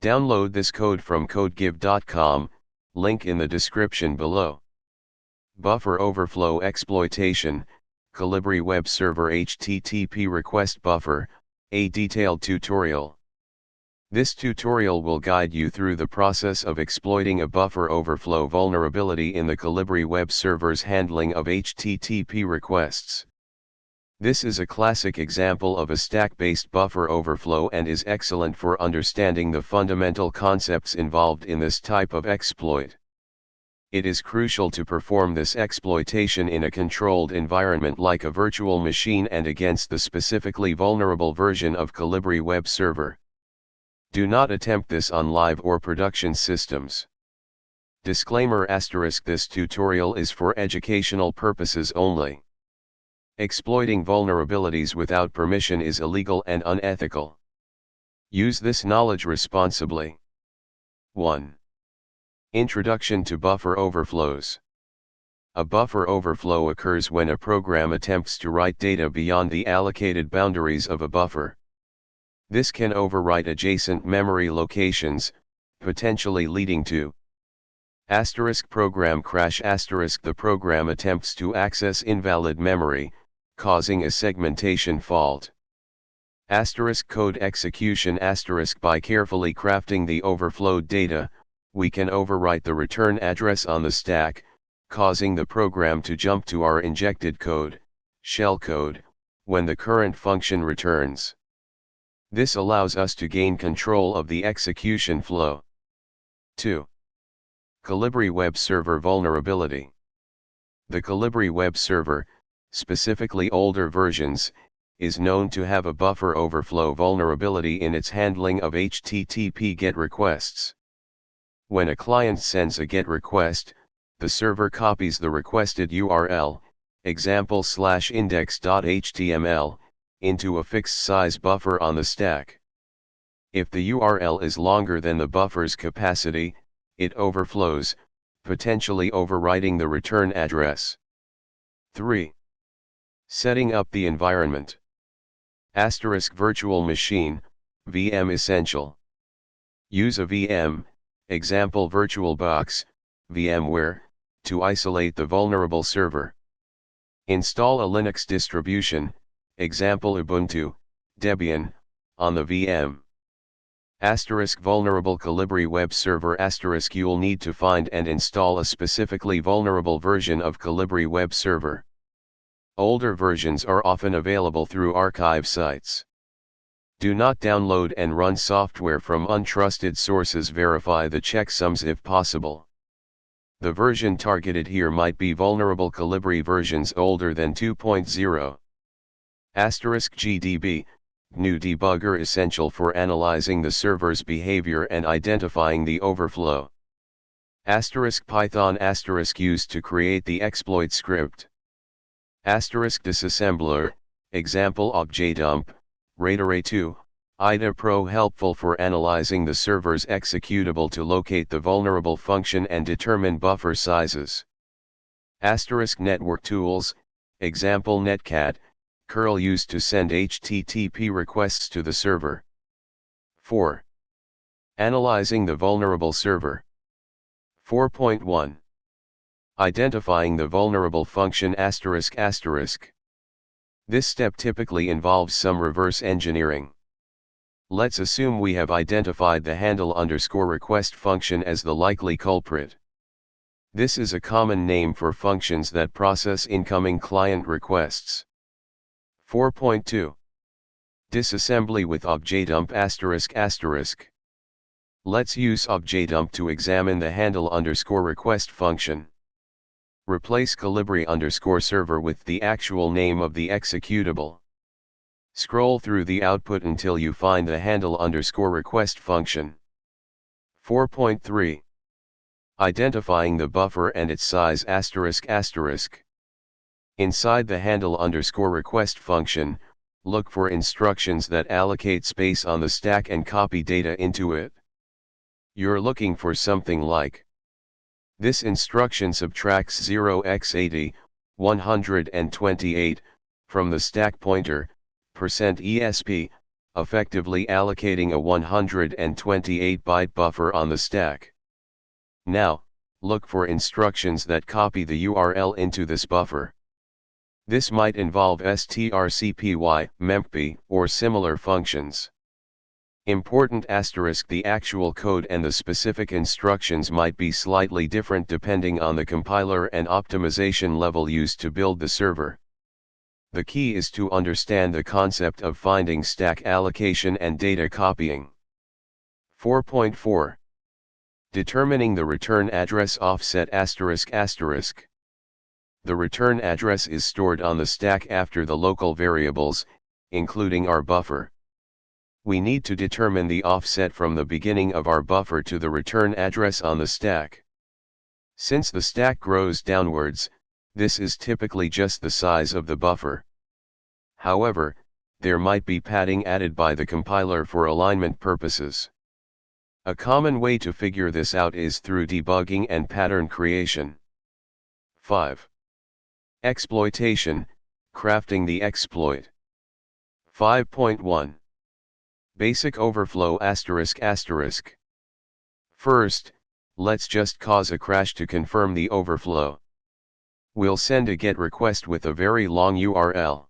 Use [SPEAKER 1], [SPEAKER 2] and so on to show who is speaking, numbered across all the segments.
[SPEAKER 1] Download this code from codegive.com, link in the description below. Buffer overflow exploitation, Kolibri web server HTTP request buffer, a detailed tutorial. This tutorial will guide you through the process of exploiting a buffer overflow vulnerability in the Kolibri web server's handling of HTTP requests. This is a classic example of a stack-based buffer overflow and is excellent for understanding the fundamental concepts involved in this type of exploit. It is crucial to perform this exploitation in a controlled environment like a virtual machine and against the specifically vulnerable version of Kolibri web server. Do not attempt this on live or production systems. Disclaimer *: this tutorial is for educational purposes only. Exploiting vulnerabilities without permission is illegal and unethical. Use this knowledge responsibly. 1. Introduction to buffer overflows. A buffer overflow occurs when a program attempts to write data beyond the allocated boundaries of a buffer. This can overwrite adjacent memory locations, potentially leading to program crash. The program attempts to access invalid memory, causing a segmentation fault. Code execution. By carefully crafting the overflowed data, we can overwrite the return address on the stack, causing the program to jump to our injected code, shellcode, when the current function returns. This allows us to gain control of the execution flow. 2. Kolibri web server vulnerability. The Kolibri web server, specifically older versions, is known to have a buffer overflow vulnerability in its handling of HTTP GET requests. When a client sends a GET request, the server copies the requested URL, example /index.html, into a fixed size buffer on the stack. If the URL is longer than the buffer's capacity, it overflows, potentially overwriting the return address. 3. Setting up the environment. Virtual machine, VM essential. Use a VM, example VirtualBox, VMware, to isolate the vulnerable server. Install a Linux distribution, example Ubuntu, Debian, on the VM. Vulnerable Kolibri web server. You'll need to find and install a specifically vulnerable version of Kolibri web server. Older versions are often available through archive sites. Do not download and run software from untrusted sources. Verify the checksums if possible. The version targeted here might be vulnerable Kolibri versions older than 2.0. GDB, GNU debugger essential for analyzing the server's behavior and identifying the overflow. Python used to create the exploit script. Disassembler, example objdump, RaiderA2, IDA Pro helpful for analyzing the server's executable to locate the vulnerable function and determine buffer sizes. Network tools, example Netcat, curl used to send HTTP requests to the server. 4. Analyzing the vulnerable server. 4.1. Identifying the vulnerable function ***. This step typically involves some reverse engineering. Let's assume we have identified the handle_request function as the likely culprit. This is a common name for functions that process incoming client requests. 4.2. Disassembly with objdump***. Let's use objdump to examine the handle_request function. Replace Kolibri_server with the actual name of the executable. Scroll through the output until you find the handle_request function. 4.3. Identifying the buffer and its size ***. Inside the handle_request function, look for instructions that allocate space on the stack and copy data into it. You're looking for something like: this instruction subtracts 0x80, 128, from the stack pointer, %ESP, effectively allocating a 128-byte buffer on the stack. Now, look for instructions that copy the URL into this buffer. This might involve strcpy, mempy, or similar functions. Important asterisk: the actual code and the specific instructions might be slightly different depending on the compiler and optimization level used to build the server. The key is to understand the concept of finding stack allocation and data copying. 4.4. Determining the return address offset asterisk asterisk. The return address is stored on the stack after the local variables, including our buffer. We need to determine the offset from the beginning of our buffer to the return address on the stack. Since the stack grows downwards, this is typically just the size of the buffer. However, there might be padding added by the compiler for alignment purposes. A common way to figure this out is through debugging and pattern creation. 5. Exploitation, crafting the exploit. 5.1. Basic overflow asterisk asterisk. First, let's just cause a crash to confirm the overflow. We'll send a GET request with a very long URL.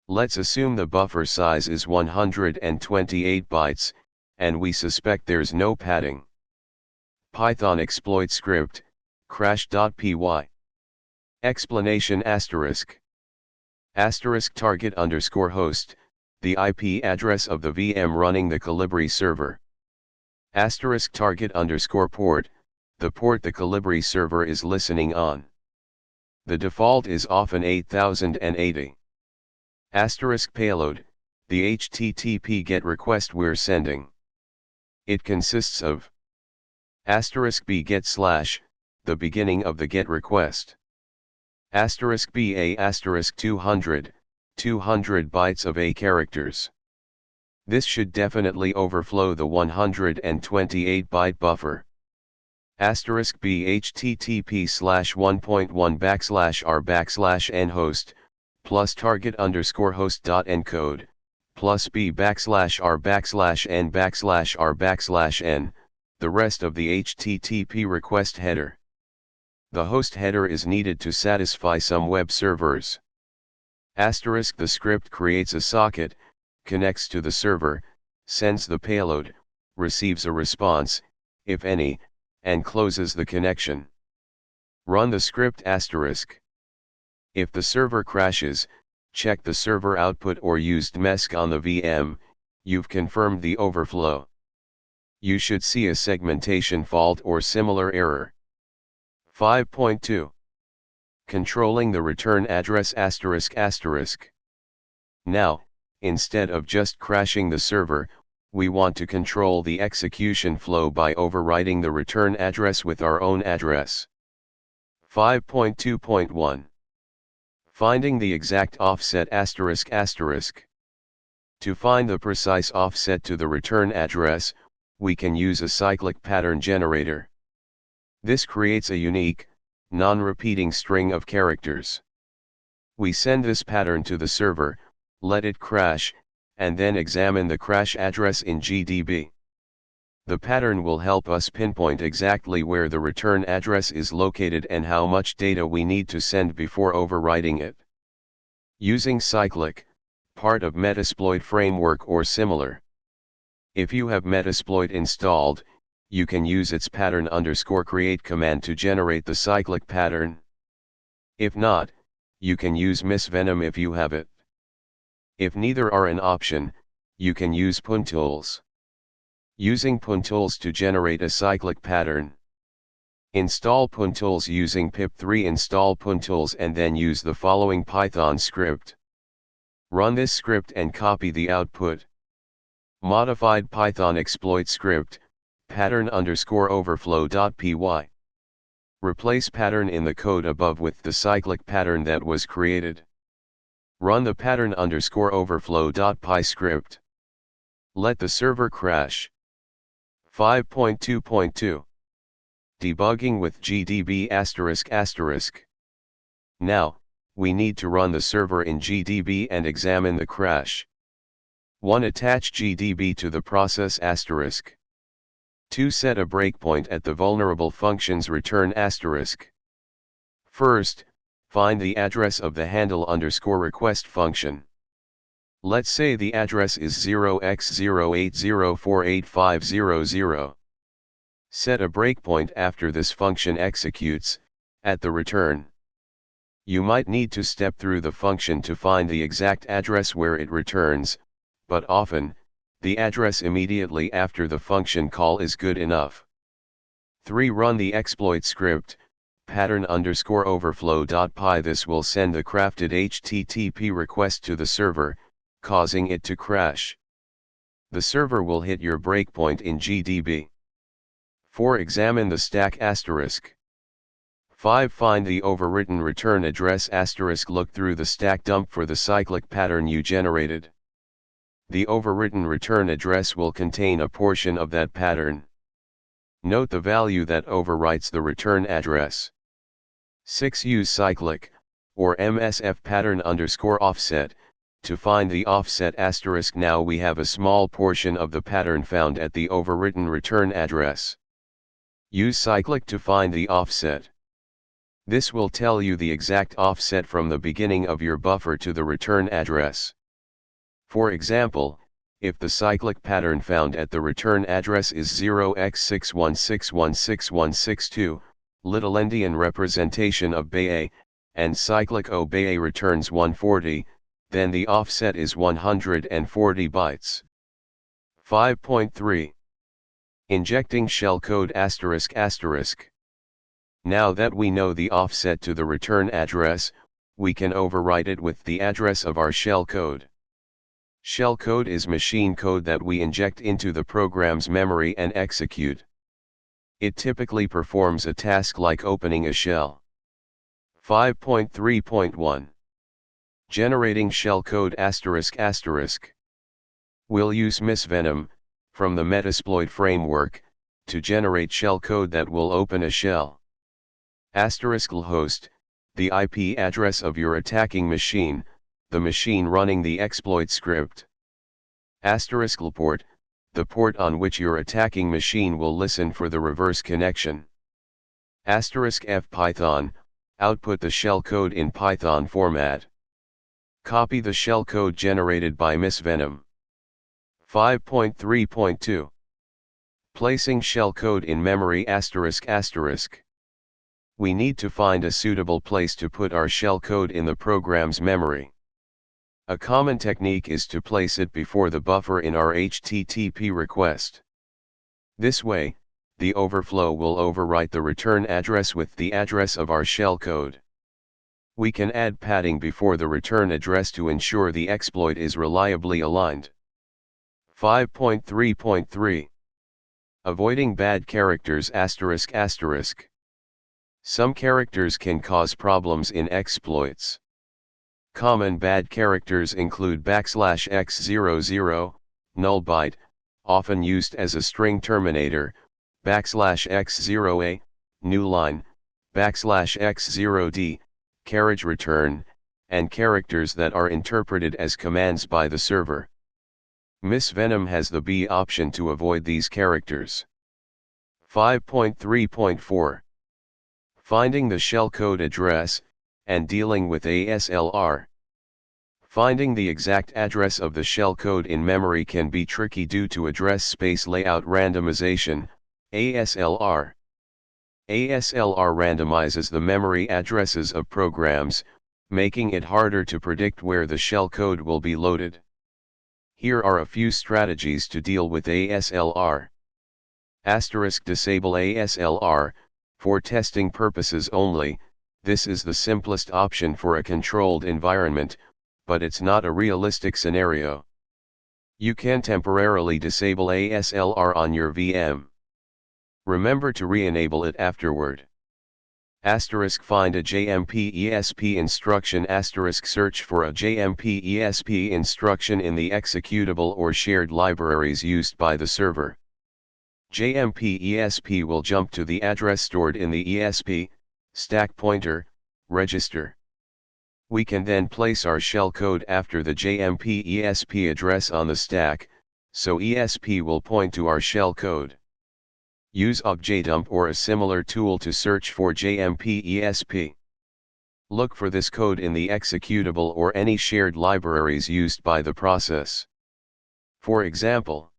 [SPEAKER 1] Let's assume the buffer size is 128 bytes, and we suspect there's no padding. Python exploit script, crash.py. Explanation asterisk. Asterisk target underscore host, the IP address of the VM running the Kolibri server. Asterisk target underscore port, the port the Kolibri server is listening on. The default is often 8080. Asterisk payload, the HTTP GET request we're sending. It consists of asterisk b get slash, the beginning of the GET request. Asterisk ba asterisk 200 bytes of A characters. This should definitely overflow the 128-byte buffer. Asterisk b http:/1.1/r/n host, plus target underscore host dot encode, plus b/r/n/r/n, the rest of the HTTP request header. The host header is needed to satisfy some web servers. Asterisk the script creates a socket, connects to the server, sends the payload, receives a response, if any, and closes the connection. Run the script asterisk. If the server crashes, check the server output or used MESC on the VM, you've confirmed the overflow. You should see a segmentation fault or similar error. 5.2. Controlling the return address asterisk asterisk. Now, instead of just crashing the server, we want to control the execution flow by overwriting the return address with our own address. 5.2.1. Finding the exact offset asterisk asterisk. To find the precise offset to the return address, we can use a cyclic pattern generator. This creates a unique, non-repeating string of characters. We send this pattern to the server, let it crash, and then examine the crash address in GDB. The pattern will help us pinpoint exactly where the return address is located and how much data we need to send before overwriting it. Using cyclic, part of Metasploit framework or similar. If you have Metasploit installed, you can use its pattern underscore create command to generate the cyclic pattern. If not, you can use misvenom if you have it. If neither are an option, you can use puntools. Using puntools to generate a cyclic pattern. Install puntools using pip3 install puntools and then use the following Python script. Run this script and copy the output. Modified Python exploit script, pattern underscore overflow.py. Replace pattern in the code above with the cyclic pattern that was created. Run the pattern underscore overflow.py script. Let the server crash. 5.2.2. Debugging with GDB asterisk asterisk. Now, we need to run the server in GDB and examine the crash. 1. Attach GDB to the process asterisk. 2. Set a breakpoint at the vulnerable function's return asterisk. First, find the address of the handle_request function. Let's say the address is 0x080488500. Set a breakpoint after this function executes, at the return. You might need to step through the function to find the exact address where it returns, but often, the address immediately after the function call is good enough. 3. Run the exploit script, pattern_overflow.py. This will send the crafted HTTP request to the server, causing it to crash. The server will hit your breakpoint in GDB. 4. Examine the stack asterisk. 5. Find the overwritten return address asterisk. Look through the stack dump for the cyclic pattern you generated. The overwritten return address will contain a portion of that pattern. Note the value that overwrites the return address. 6. Use cyclic, or MSF pattern_offset, to find the offset asterisk. Now we have a small portion of the pattern found at the overwritten return address. Use cyclic to find the offset. This will tell you the exact offset from the beginning of your buffer to the return address. For example, if the cyclic pattern found at the return address is 0x61616162, little endian representation of BA, and cyclic OBA returns 140, then the offset is 140 bytes. 5.3. Injecting shellcode asterisk. Now that we know the offset to the return address, we can overwrite it with the address of our shellcode. Shellcode is machine code that we inject into the program's memory and execute. It typically performs a task like opening a shell. 5.3.1. Generating shellcode asterisk. We'll use misvenom, from the Metasploit framework, to generate shellcode that will open a shell. *host, the IP address of your attacking machine, the machine running the exploit script. *port, the port on which your attacking machine will listen for the reverse connection. *f Python, output the shellcode in Python format. Copy the shellcode generated by misvenom. 5.3.2. Placing shellcode in memory ***. We need to find a suitable place to put our shellcode in the program's memory. A common technique is to place it before the buffer in our HTTP request. This way, the overflow will overwrite the return address with the address of our shellcode. We can add padding before the return address to ensure the exploit is reliably aligned. 5.3.3. Avoiding bad characters ***. Some characters can cause problems in exploits. Common bad characters include \x00, null byte, often used as a string terminator, \x0a, new line, \x0d, carriage return, and characters that are interpreted as commands by the server. Misvenom has the B option to avoid these characters. 5.3.4. Finding the shellcode address, and dealing with ASLR. Finding the exact address of the shellcode in memory can be tricky due to address space layout randomization, ASLR. ASLR randomizes the memory addresses of programs, making it harder to predict where the shellcode will be loaded. Here are a few strategies to deal with ASLR. Disable ASLR, for testing purposes only. This is the simplest option for a controlled environment, but it's not a realistic scenario. You can temporarily disable ASLR on your VM. Remember to re-enable it afterward. Find a JMP ESP instruction *search for a JMP ESP instruction in the executable or shared libraries used by the server. JMP ESP will jump to the address stored in the ESP, stack pointer, register. We can then place our shell code after the JMP ESP address on the stack, so ESP will point to our shell code. Use objjdump or a similar tool to search for JMP ESP. Look for this code in the executable or any shared libraries used by the process. For example,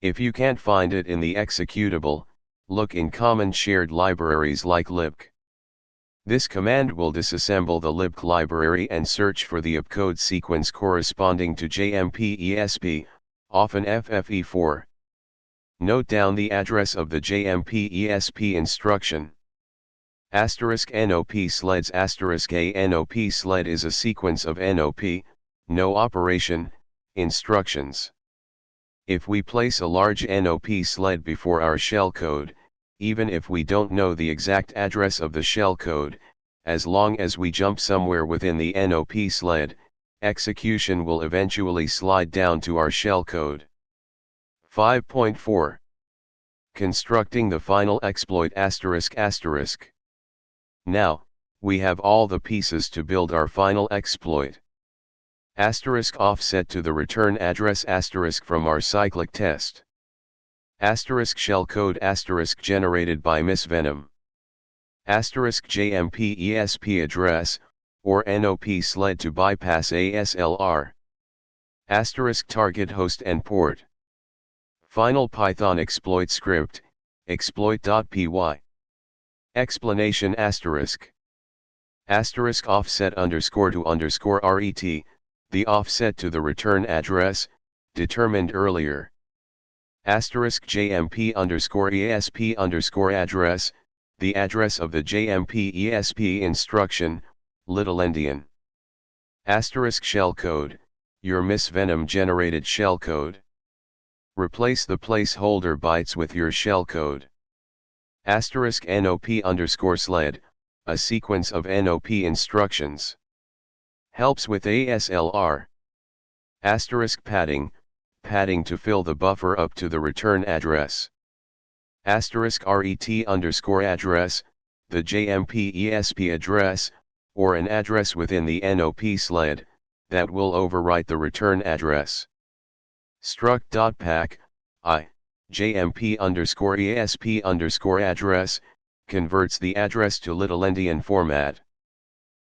[SPEAKER 1] if you can't find it in the executable, look in common shared libraries like libc. This command will disassemble the libc library and search for the opcode sequence corresponding to JMP ESP, often FFE4. Note down the address of the JMP ESP instruction. *NOP sleds *A NOP sled is a sequence of NOP, no operation, instructions. If we place a large NOP sled before our shellcode, even if we don't know the exact address of the shellcode, as long as we jump somewhere within the NOP sled, execution will eventually slide down to our shellcode. 5.4. Constructing the final exploit ***. Now, we have all the pieces to build our final exploit. *offset to the return address * from our cyclic test. *shellcode * generated by Miss Venom. *JMP ESP address, or NOP sled to bypass ASLR. *target host and port. Final Python exploit script, exploit.py. Explanation ***. Offset _to _ret, the offset to the return address, determined earlier. *JMP _ESP address, the address of the JMP ESP instruction, little endian. *shellcode, your Miss Venom generated shellcode. Replace the placeholder bytes with your shellcode. *NOP sled, a sequence of NOP instructions. Helps with ASLR. *padding, padding to fill the buffer up to the return address. *RET address, the JMP ESP address, or an address within the NOP sled, that will overwrite the return address. Struct.pack, JMP ESP address, converts the address to little endian format.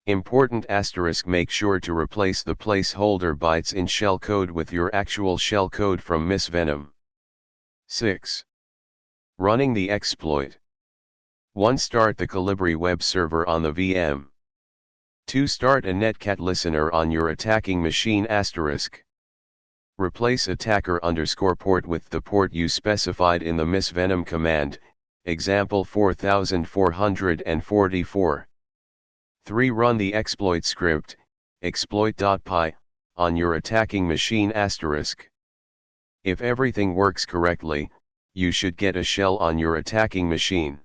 [SPEAKER 1] Important * make sure to replace the placeholder bytes in shellcode with your actual shellcode from Miss Venom. 6. Running the exploit. 1. Start the Kolibri web server on the VM. 2. Start a netcat listener on your attacking machine *. Replace attacker_port with the port you specified in the Miss Venom command, example 4444. 3. Run the exploit script, exploit.py, on your attacking machine *. If everything works correctly, you should get a shell on your attacking machine.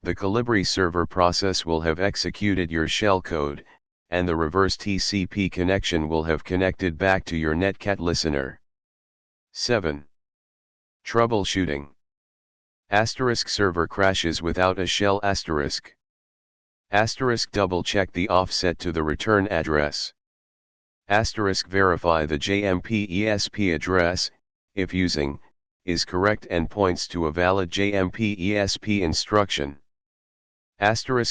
[SPEAKER 1] The Kolibri server process will have executed your shellcode, and the reverse TCP connection will have connected back to your netcat listener. 7. Troubleshooting. Server crashes without a shell *. Double check the offset to the return address. Verify the JMP ESP address, if using, is correct and points to a valid JMP ESP instruction.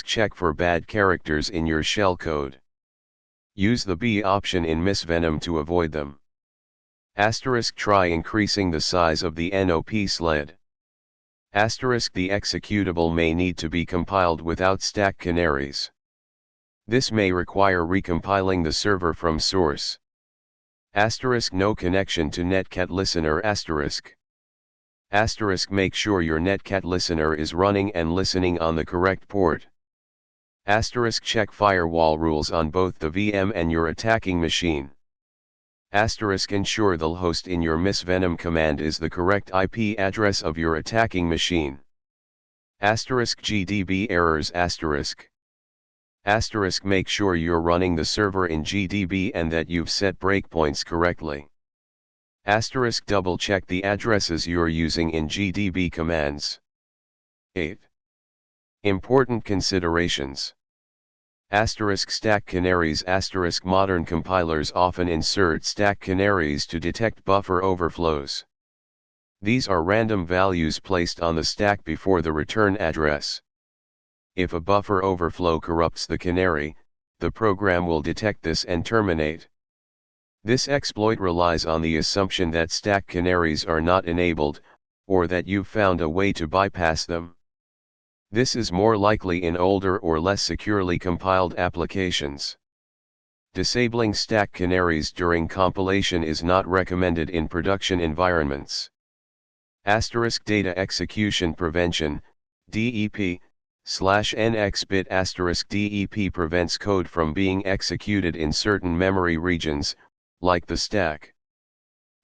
[SPEAKER 1] Check for bad characters in your shellcode. Use the B option in Miss Venom to avoid them. Try increasing the size of the NOP sled. The executable may need to be compiled without stack canaries. This may require recompiling the server from source. No connection to netcat listener *. Make sure your netcat listener is running and listening on the correct port. Check firewall rules on both the VM and your attacking machine. Ensure the host in your Miss Venom command is the correct IP address of your attacking machine. GDB errors *. Make sure you're running the server in GDB and that you've set breakpoints correctly. Double check the addresses you're using in GDB commands. 8. Important considerations. Stack canaries. Modern compilers often insert stack canaries to detect buffer overflows. These are random values placed on the stack before the return address. If a buffer overflow corrupts the canary, the program will detect this and terminate. This exploit relies on the assumption that stack canaries are not enabled, or that you've found a way to bypass them. This is more likely in older or less securely compiled applications. Disabling stack canaries during compilation is not recommended in production environments. Data execution prevention, DEP, /NX-bit *DEP prevents code from being executed in certain memory regions, like the stack.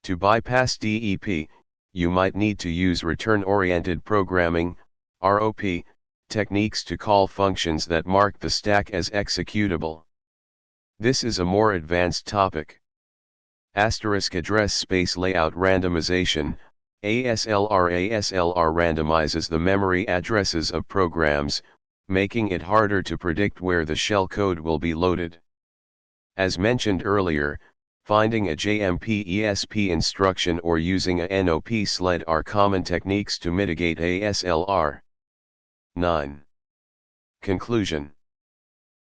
[SPEAKER 1] To bypass DEP, you might need to use return-oriented programming, ROP, techniques to call functions that mark the stack as executable. This is a more advanced topic. Address space layout randomization, ASLR randomizes the memory addresses of programs, making it harder to predict where the shell code will be loaded. As mentioned earlier, finding a JMP ESP instruction or using a NOP sled are common techniques to mitigate ASLR. 9. Conclusion.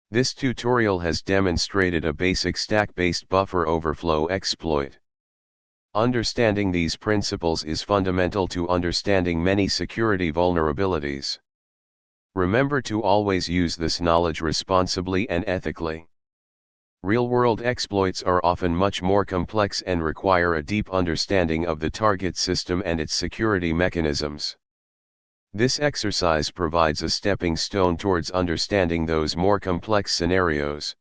[SPEAKER 1] This tutorial has demonstrated a basic stack-based buffer overflow exploit. Understanding these principles is fundamental to understanding many security vulnerabilities. Remember to always use this knowledge responsibly and ethically. Real-world exploits are often much more complex and require a deep understanding of the target system and its security mechanisms. This exercise provides a stepping stone towards understanding those more complex scenarios.